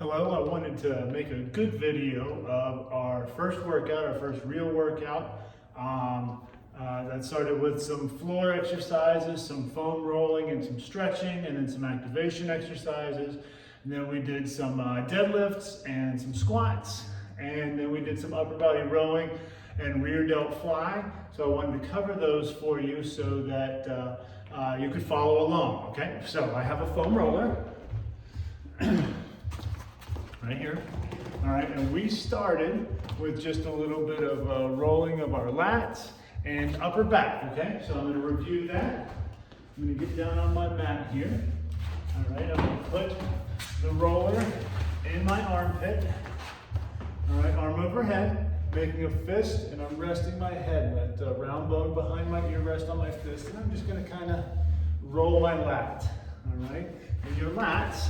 Hello, I wanted to make a good video of our first workout, our first real workout. That started with some floor exercises, some foam rolling and some stretching, and then some activation exercises. And then we did some deadlifts and some squats. And then we did some upper body rowing and rear delt fly. So I wanted to cover those for you so that you could follow along, okay? So I have a foam roller. Right here. All right, and we started with just a little bit of rolling of our lats and upper back, okay? So I'm gonna review that. I'm gonna get down on my mat here. All right, I'm gonna put the roller in my armpit. All right, arm overhead, making a fist, and I'm resting my head. That round bone behind my ear rest on my fist, and I'm just gonna kind of roll my lat, all right? And your lats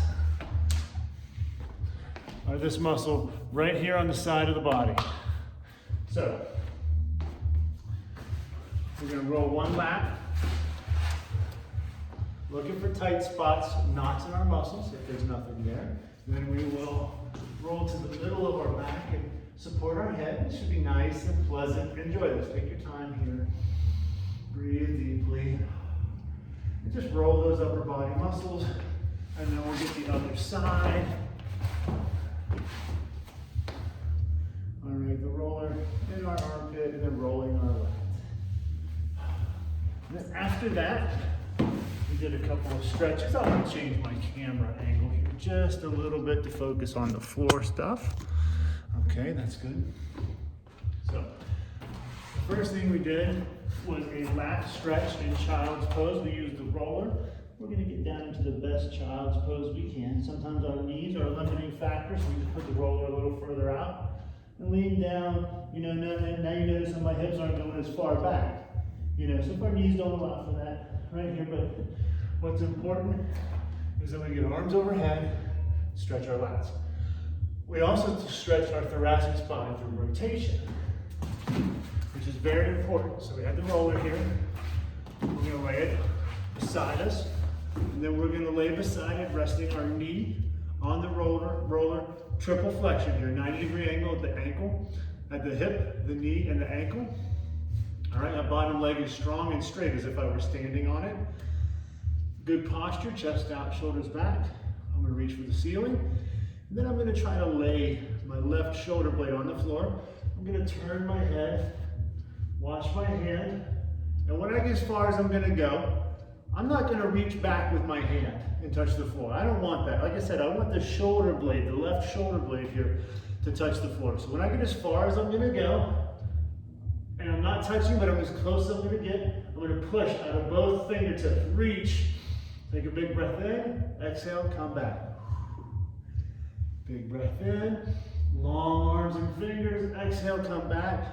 are this muscle right here on the side of the body. So, we're gonna roll one lat, looking for tight spots, knots in our muscles, if there's nothing there. Then we will roll to the middle of our back and support our head. It should be nice and pleasant. Enjoy this, take your time here. Breathe deeply. And just roll those upper body muscles, and then we'll get the other side. All right, the roller in our armpit and then rolling our lat. And then after that, we did a couple of stretches. I'm gonna change my camera angle here just a little bit to focus on the floor stuff. Okay, that's good. So, the first thing we did was a lat stretch in child's pose. We used the roller. We're gonna get down into the best child's pose we can. Sometimes our knees are a limiting factor, so we just put the roller a little further out. And lean down, now you notice that my hips aren't going as far back. So if our knees don't allow for that right here, but what's important is that we get arms overhead, stretch our lats. We also stretch our thoracic spine through rotation, which is very important. So we have the roller here. We're gonna lay it beside us, and then we're gonna lay beside it, resting our knee on the roller, triple flexion here, 90-degree angle at the ankle, at the hip, the knee, and the ankle. All right, that bottom leg is strong and straight as if I were standing on it. Good posture, chest out, shoulders back. I'm gonna reach for the ceiling. And then I'm gonna try to lay my left shoulder blade on the floor. I'm gonna turn my head, watch my hand, and when I get as far as I'm gonna go, I'm not gonna reach back with my hand and touch the floor. I don't want that. Like I said, I want the shoulder blade, the left shoulder blade here to touch the floor. So when I get as far as I'm gonna go, and I'm not touching, but I'm as close as I'm gonna get, I'm gonna push out of both fingertips, reach. Take a big breath in, exhale, come back. Big breath in, long arms and fingers, exhale, come back.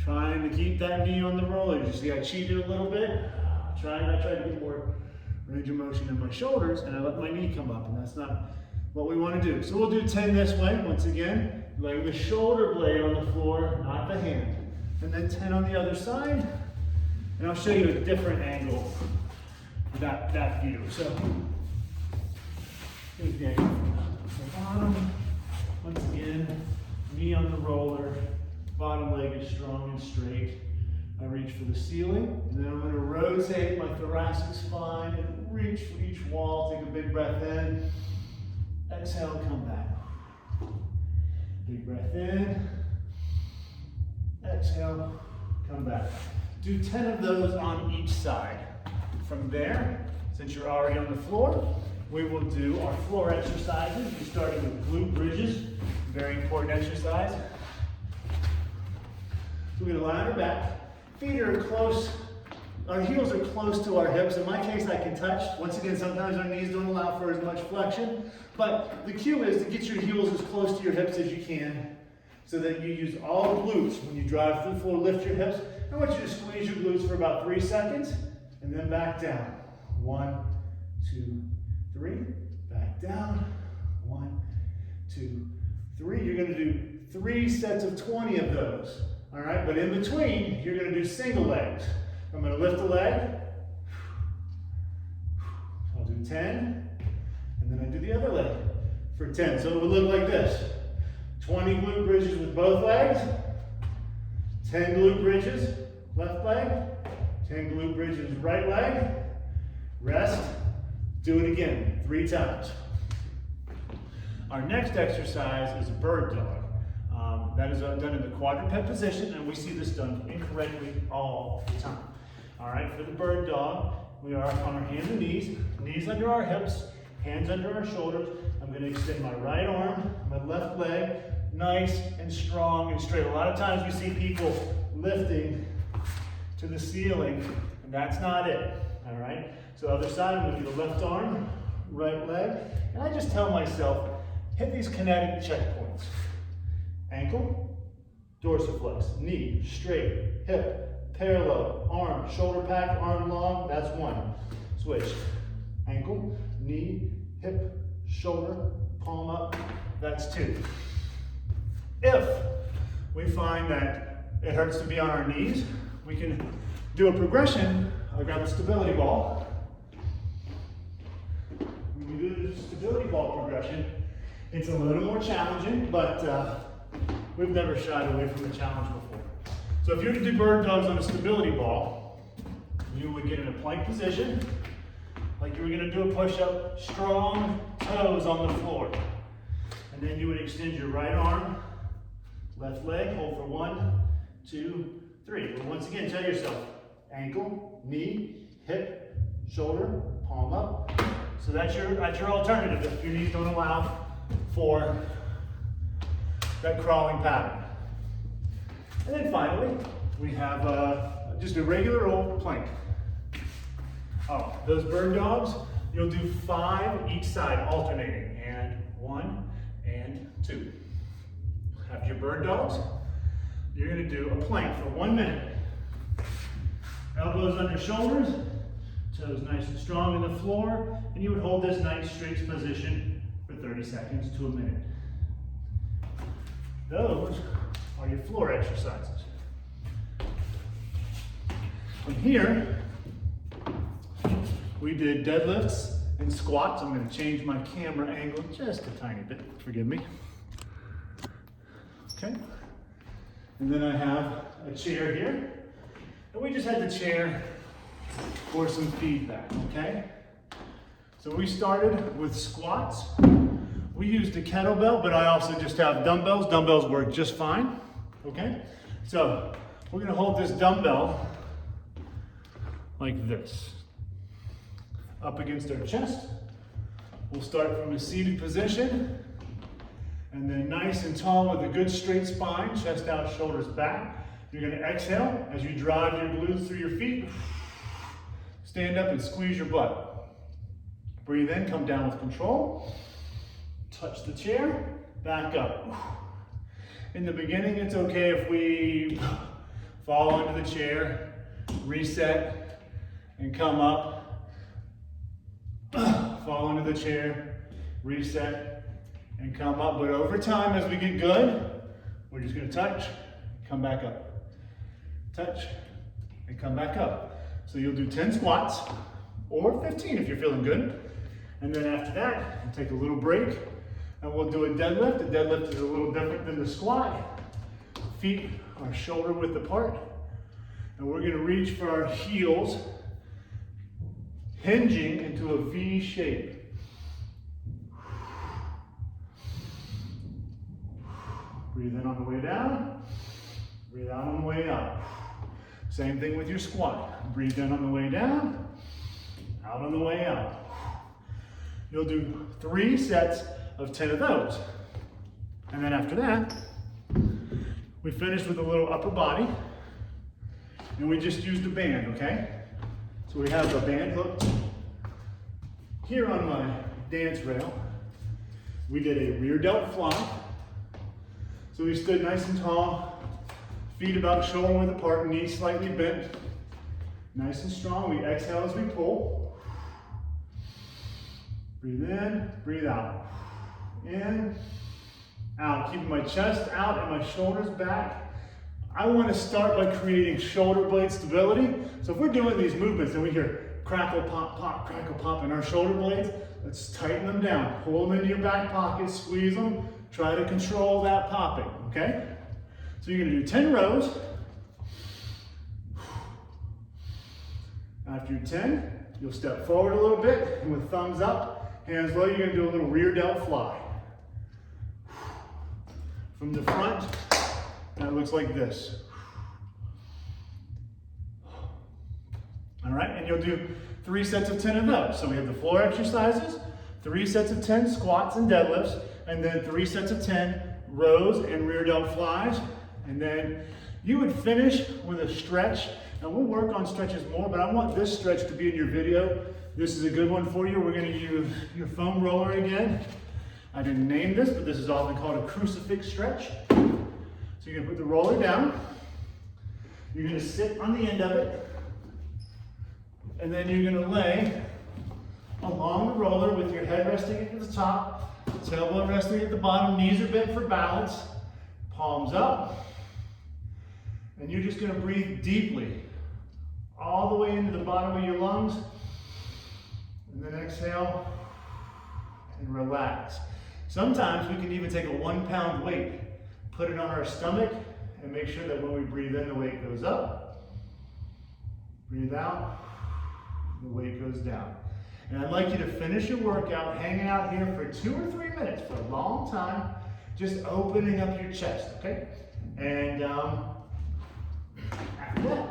Trying to keep that knee on the roller. You see I cheated a little bit. I tried to get more range of motion in my shoulders, and I let my knee come up, and that's not what we want to do. So we'll do 10 this way. Once again, lay the shoulder blade on the floor, not the hand. And then 10 on the other side, and I'll show you a different angle for that view. So here's the angle from the bottom. Once again, knee on the roller, bottom leg is strong and straight. I reach for the ceiling, and then I'm going to rotate my thoracic spine and reach for each wall. Take a big breath in, exhale, come back. Big breath in, exhale, come back. Do 10 of those on each side. From there, since you're already on the floor, we will do our floor exercises. We're starting with glute bridges, very important exercise. So we're going to lie on our back. Feet are close, our heels are close to our hips. In my case, I can touch. Once again, sometimes our knees don't allow for as much flexion, but the cue is to get your heels as close to your hips as you can so that you use all the glutes. When you drive through the floor, lift your hips. I want you to squeeze your glutes for about 3 seconds and then back down. 1, 2, 3, back down. 1, 2, 3. You're going to do 3 sets of 20 of those. All right, but in between, you're going to do single legs. I'm going to lift a leg. I'll do 10, and then I do the other leg. for 10. So it would look like this. 20 glute bridges with both legs, 10 glute bridges, left leg, 10 glute bridges, right leg, rest, do it again, 3 times. Our next exercise is a bird dog. That is done in the quadruped position, and we see this done incorrectly all the time. All right, for the bird dog, we are on our hands and knees under our hips, hands under our shoulders. I'm going to extend my right arm, my left leg, nice and strong and straight. A lot of times we see people lifting to the ceiling, and that's not it. All right, so other side, I'm going to do the left arm, right leg, and I just tell myself, hit these kinetic checkpoints. Ankle, dorsiflex, knee, straight, hip, parallel, arm, shoulder pack, arm long, that's 1. Switch. Ankle, knee, hip, shoulder, palm up, that's 2. If we find that it hurts to be on our knees, we can do a progression. I'll grab a stability ball. When we do the stability ball progression, it's a little more challenging, but we've never shied away from the challenge before. So if you were to do bird dogs on a stability ball, you would get in a plank position, like you were going to do a push-up, strong toes on the floor. And then you would extend your right arm, left leg, hold for 1, 2, 3. But once again, tell yourself, ankle, knee, hip, shoulder, palm up. So that's your alternative if your knees don't allow for that crawling pattern. And then finally, we have just a regular old plank. Oh, those bird dogs, you'll do 5 each side, alternating, and 1 and 2. After your bird dogs, you're going to do a plank for 1 minute. Elbows under shoulders, toes nice and strong in the floor, and you would hold this nice straight position for 30 seconds to a minute. Those are your floor exercises. From here, we did deadlifts and squats. I'm going to change my camera angle just a tiny bit, forgive me. Okay. And then I have a chair here. And we just had the chair for some feedback, okay? So we started with squats. We used a kettlebell, but I also just have dumbbells. Dumbbells work just fine, okay? So we're gonna hold this dumbbell like this, up against our chest. We'll start from a seated position, and then nice and tall with a good straight spine, chest out, shoulders back. You're gonna exhale as you drive your glutes through your feet. Stand up and squeeze your butt. Breathe in, come down with control. Touch the chair, back up. In the beginning, it's okay if we fall onto the chair, reset, and come up. Fall into the chair, reset, and come up. But over time, as we get good, we're just gonna touch, come back up. Touch, and come back up. So you'll do 10 squats, or 15 if you're feeling good. And then after that, we'll take a little break, and we'll do a deadlift. The deadlift is a little different than the squat. Feet are shoulder width apart. And we're gonna reach for our heels, hinging into a V shape. Breathe in on the way down, breathe out on the way up. Same thing with your squat. Breathe in on the way down, out on the way up. You'll do 3 sets of 10 of those. And then after that, we finish with a little upper body, and we just used a band, okay? So we have a band hooked here on my dance rail. We did a rear delt fly. So we stood nice and tall, feet about shoulder width apart, knees slightly bent. Nice and strong. We exhale as we pull. Breathe in, breathe out. In, out. Keeping my chest out and my shoulders back. I want to start by creating shoulder blade stability. So if we're doing these movements and we hear crackle, pop, pop, crackle, pop in our shoulder blades. Let's tighten them down. Pull them into your back pocket, squeeze them. Try to control that popping, okay? So you're gonna do 10 rows. After your 10, you'll step forward a little bit, and with thumbs up, hands low, you're gonna do a little rear delt fly. From the front, that looks like this. All right, and you'll do 3 sets of 10 of those. So we have the floor exercises, 3 sets of 10 squats and deadlifts, and then 3 sets of 10 rows and rear delt flies. And then you would finish with a stretch. And we'll work on stretches more, but I want this stretch to be in your video. This is a good one for you. We're gonna use your foam roller again. I didn't name this, but this is often called a crucifix stretch. So you're gonna put the roller down. You're gonna sit on the end of it. And then you're gonna lay along the roller with your head resting at the top, tailbone resting at the bottom, knees are bent for balance, palms up. And you're just gonna breathe deeply, all the way into the bottom of your lungs. And then exhale and relax. Sometimes we can even take a 1 pound weight, put it on our stomach, and make sure that when we breathe in, the weight goes up. Breathe out, the weight goes down. And I'd like you to finish your workout hanging out here for 2 or 3 minutes for a long time, just opening up your chest, okay? And after that,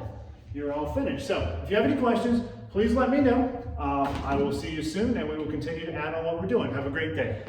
you're all finished. So if you have any questions, please let me know. I will see you soon, and we will continue to add on what we're doing. Have a great day.